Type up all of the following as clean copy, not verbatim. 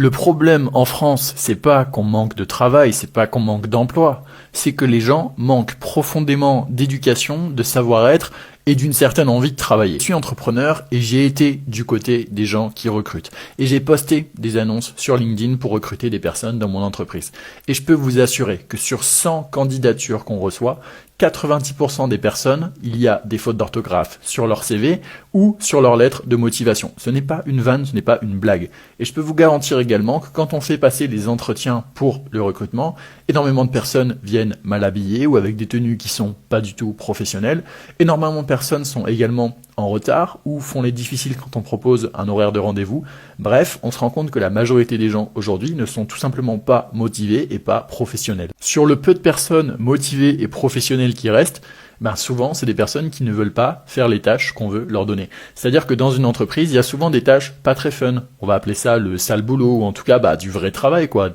Le problème en France, c'est pas qu'on manque de travail, c'est pas qu'on manque d'emploi, c'est que les gens manquent profondément d'éducation, de savoir-être et d'une certaine envie de travailler. Je suis entrepreneur et j'ai été du côté des gens qui recrutent. Et j'ai posté des annonces sur LinkedIn pour recruter des personnes dans mon entreprise. Et je peux vous assurer que sur 100 candidatures qu'on reçoit, 90% des personnes, il y a des fautes d'orthographe sur leur CV ou sur leur lettre de motivation. Ce n'est pas une vanne, ce n'est pas une blague. Et je peux vous garantir également que quand on fait passer les entretiens pour le recrutement, énormément de personnes viennent mal habillées ou avec des tenues qui sont pas du tout professionnelles. Énormément de personnes sont également en retard ou font les difficiles quand on propose un horaire de rendez-vous. Bref, on se rend compte que la majorité des gens aujourd'hui ne sont tout simplement pas motivés et pas professionnels. Sur le peu de personnes motivées et professionnelles qui restent, souvent, c'est des personnes qui ne veulent pas faire les tâches qu'on veut leur donner. C'est-à-dire que dans une entreprise, il y a souvent des tâches pas très fun. On va appeler ça le sale boulot, ou en tout cas du vrai travail, quoi.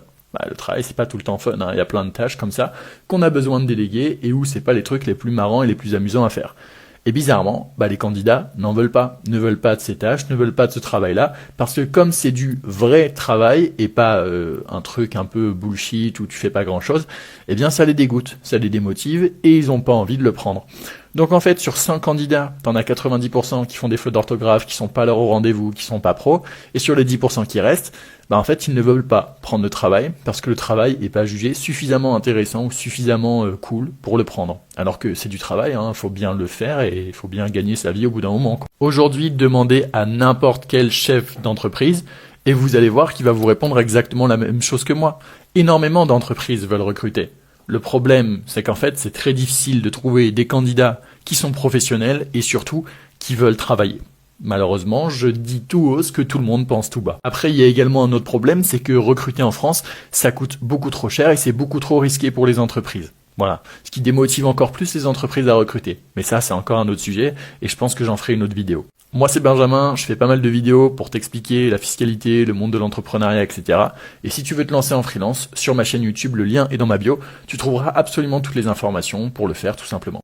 Le travail, c'est pas tout le temps fun, hein. Il y a plein de tâches comme ça qu'on a besoin de déléguer et où c'est pas les trucs les plus marrants et les plus amusants à faire. Et bizarrement, les candidats n'en veulent pas, ne veulent pas de ces tâches, ne veulent pas de ce travail-là, parce que comme c'est du vrai travail et pas un truc un peu bullshit où tu fais pas grand-chose, eh bien ça les dégoûte, ça les démotive et ils n'ont pas envie de le prendre. Donc en fait, sur 100 candidats, t'en as 90% qui font des fautes d'orthographe, qui sont pas là au rendez-vous, qui sont pas pros, et sur les 10% qui restent, en fait, ils ne veulent pas prendre le travail parce que le travail n'est pas jugé suffisamment intéressant ou suffisamment cool pour le prendre. Alors que c'est du travail, hein, faut bien le faire et il faut bien gagner sa vie au bout d'un moment, quoi. Aujourd'hui, demandez à n'importe quel chef d'entreprise et vous allez voir qu'il va vous répondre exactement la même chose que moi. Énormément d'entreprises veulent recruter. Le problème, c'est qu'en fait, c'est très difficile de trouver des candidats qui sont professionnels et surtout qui veulent travailler. Malheureusement, je dis tout haut ce que tout le monde pense tout bas. Après, il y a également un autre problème, c'est que recruter en France, ça coûte beaucoup trop cher et c'est beaucoup trop risqué pour les entreprises. Voilà, ce qui démotive encore plus les entreprises à recruter. Mais ça, c'est encore un autre sujet et je pense que j'en ferai une autre vidéo. Moi, c'est Benjamin, je fais pas mal de vidéos pour t'expliquer la fiscalité, le monde de l'entrepreneuriat, etc. Et si tu veux te lancer en freelance, sur ma chaîne YouTube, le lien est dans ma bio, tu trouveras absolument toutes les informations pour le faire tout simplement.